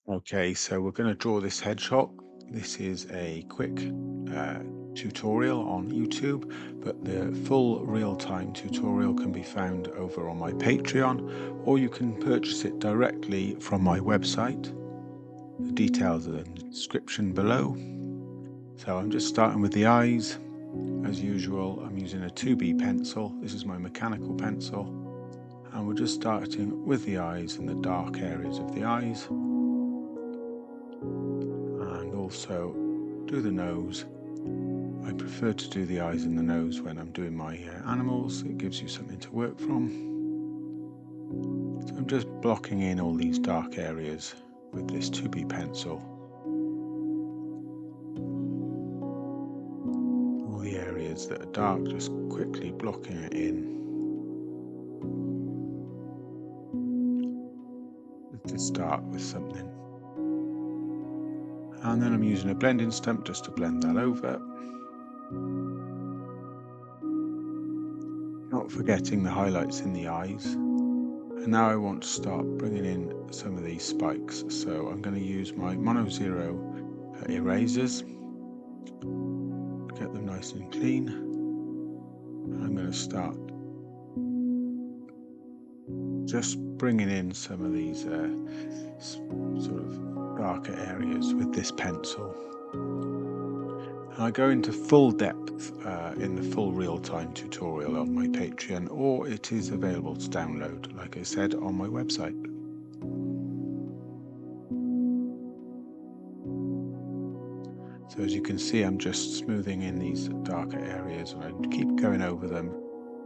Okay, so we're going to draw this hedgehog. This is a quick tutorial on YouTube, but the full real-time tutorial can be found over on my Patreon, or you can purchase it directly from my website. The details are in the description below. So I'm just starting with the eyes. As usual, I'm using a 2B pencil. This is my mechanical pencil. And we're just starting with the eyes and the dark areas of the eyes. And also do the nose. I prefer to do the eyes and the nose when I'm doing my animals. It gives you something to work from. So I'm just blocking in all these dark areas with this 2B pencil. All the areas that are dark, just quickly blocking it in. To start with something. And then I'm using a blending stump just to blend that over. Not forgetting the highlights in the eyes. And now I want to start bringing in some of these spikes. So I'm going to use my Mono Zero erasers. Get them nice and clean. I'm going to start just bringing in some of these sort of darker areas with this pencil. And I go into full depth in the full real-time tutorial on my Patreon, or it is available to download, like I said, on my website. So as you can see, I'm just smoothing in these darker areas, and I keep going over them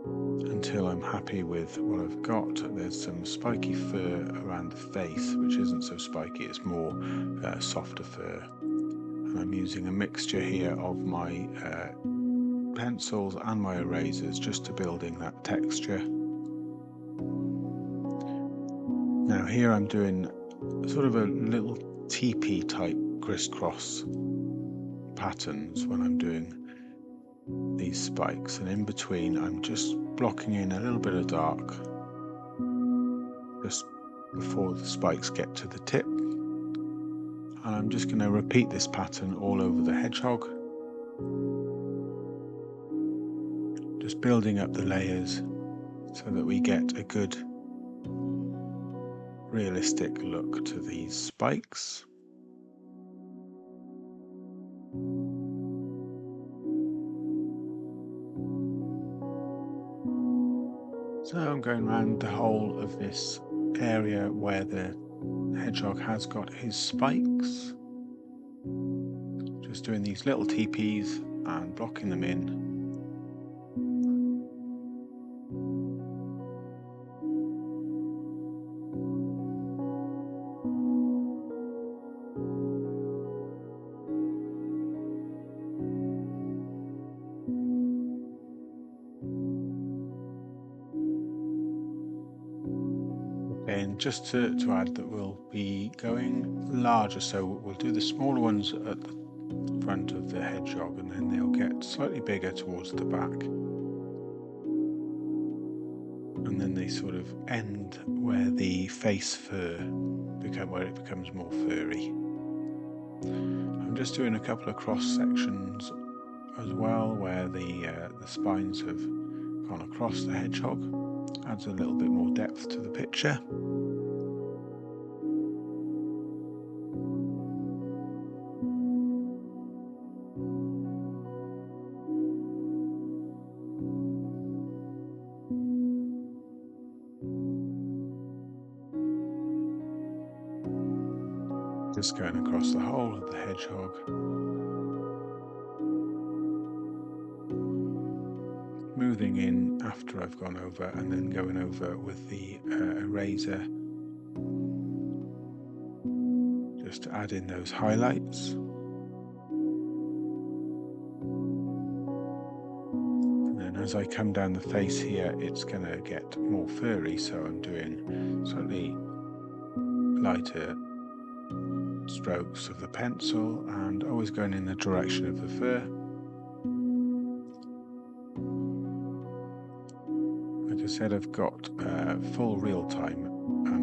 until I'm happy with what I've got. There's some spiky fur around the face, which isn't so spiky, it's more softer fur. And I'm using a mixture here of my pencils and my erasers just to building that texture. Now here I'm doing sort of a little teepee type crisscross patterns when I'm doing these spikes, and in between I'm just blocking in a little bit of dark just before the spikes get to the tip, and I'm just going to repeat this pattern all over the hedgehog, just building up the layers so that we get a good realistic look to these spikes. So I'm going around the whole of this area where the hedgehog has got his spikes, just doing these little teepees and blocking them in. And just to add that we'll be going larger, so we'll do the smaller ones at the front of the hedgehog, and then they'll get slightly bigger towards the back, and then they sort of end where the face fur where it becomes more furry. I'm just doing a couple of cross sections as well where the spines have gone across the hedgehog. Adds a little bit more depth to the picture. Just going across the whole of the hedgehog. Smoothing in after I've gone over, and then going over with the eraser just to add in those highlights. And then as I come down the face here, it's going to get more furry, so I'm doing slightly lighter strokes of the pencil and always going in the direction of the fur. Like I said, I've got full real-time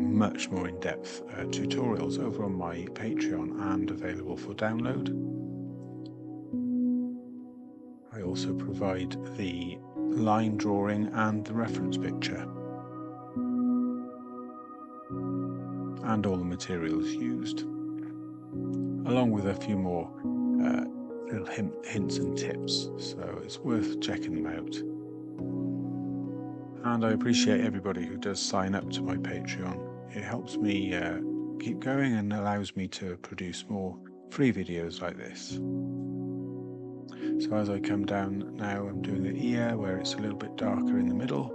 much more in-depth tutorials over on my Patreon and available for download. I also provide the line drawing and the reference picture, and all the materials used, along with a few more little hints and tips, so it's worth checking them out. And I appreciate everybody who does sign up to my Patreon. It helps me keep going and allows me to produce more free videos like this. So as I come down now, I'm doing the ear where it's a little bit darker in the middle.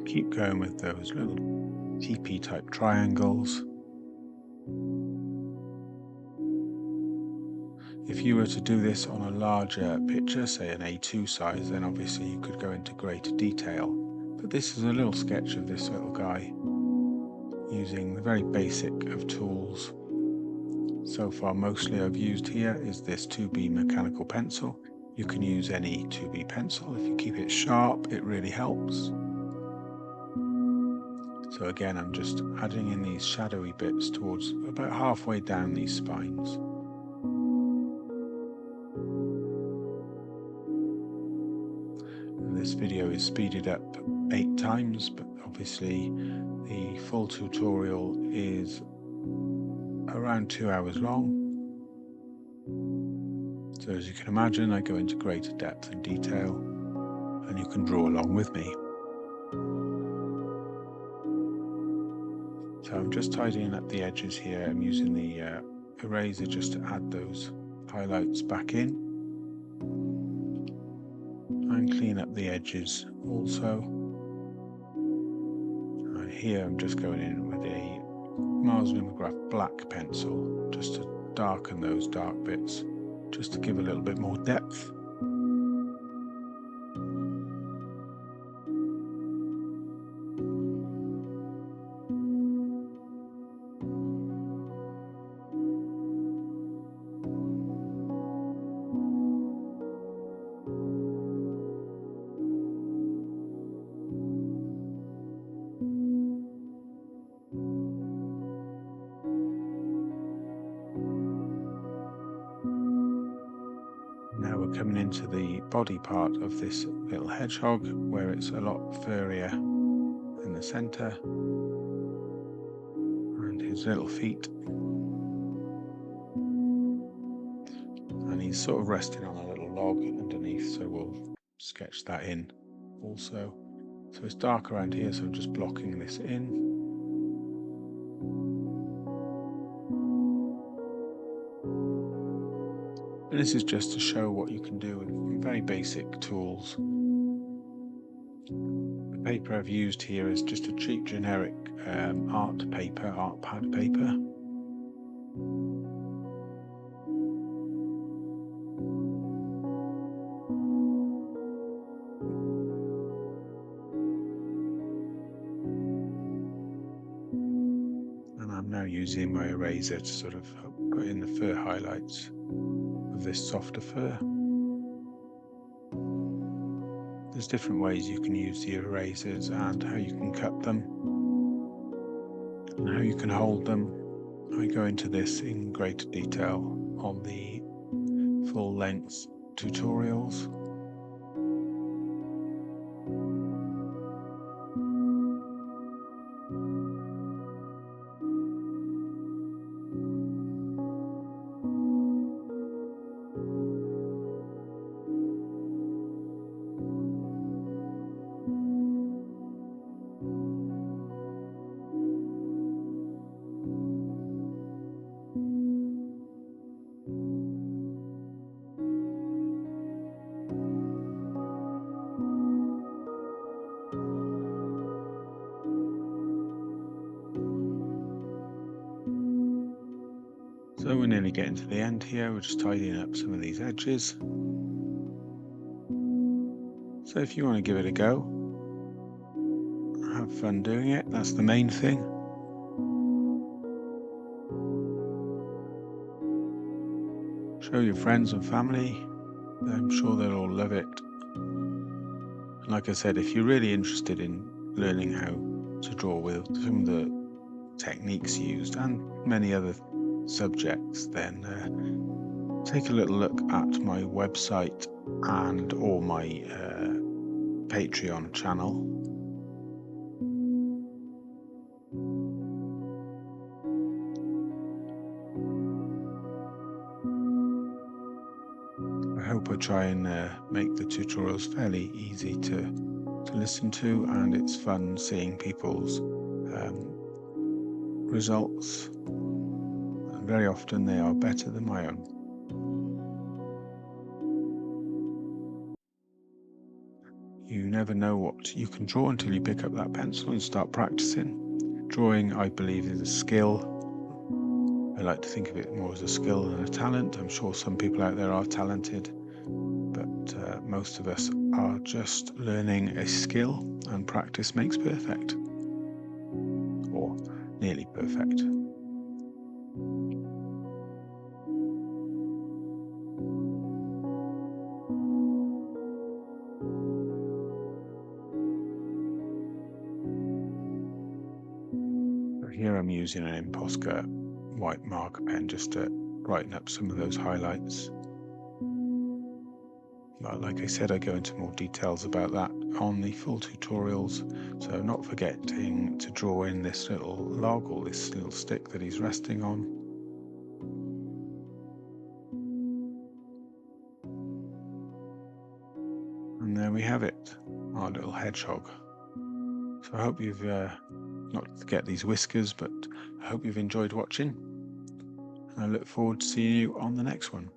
Keep going with those little TP type triangles. If you were to do this on a larger picture, say an A2 size, then obviously you could go into greater detail. But this is a little sketch of this little guy using the very basic of tools. So far, mostly I've used here is this 2B mechanical pencil. You can use any 2B pencil. If you keep it sharp, it really helps. So again, I'm just adding in these shadowy bits towards about halfway down these spines. And this video is speeded up 8 times, but obviously the full tutorial is around 2 hours long. So as you can imagine, I go into greater depth and detail, and you can draw along with me. So I'm just tidying up the edges here. I'm using the eraser just to add those highlights back in and clean up the edges also. And here I'm just going in with a Mars Mimeograph black pencil just to darken those dark bits, just to give a little bit more depth. Now we're coming into the body part of this little hedgehog, where it's a lot furrier in the centre, and his little feet. And he's sort of resting on a little log underneath, so we'll sketch that in also. So it's dark around here, so I'm just blocking this in. And this is just to show what you can do with very basic tools. The paper I've used here is just a cheap generic art pad paper. And I'm now using my eraser to sort of put in the fur highlights of this softer fur. There's different ways you can use the erasers and how you can cut them and how you can hold them. I go into this in greater detail on the full length tutorials. So we're nearly getting to the end here. We're just tidying up some of these edges. So if you want to give it a go, have fun doing it, that's the main thing. Show your friends and family. I'm sure they'll all love it. And like I said, if you're really interested in learning how to draw with some of the techniques used and many other subjects, then take a little look at my website and or my Patreon channel. I hope I try and make the tutorials fairly easy to listen to, and it's fun seeing people's results, and very often they are better than my own. You never know what you can draw until you pick up that pencil and start practicing. Drawing, I believe, is a skill. I like to think of it more as a skill than a talent. I'm sure some people out there are talented, but most of us are just learning a skill, and practice makes perfect, or nearly perfect. Here I'm using an Imposca white marker pen just to brighten up some of those highlights. But like I said, I go into more details about that on the full tutorials, so not forgetting to draw in this little log or this little stick that he's resting on. And there we have it, our little hedgehog. So I hope you've, not to forget these whiskers, but I hope you've enjoyed watching. And I look forward to seeing you on the next one.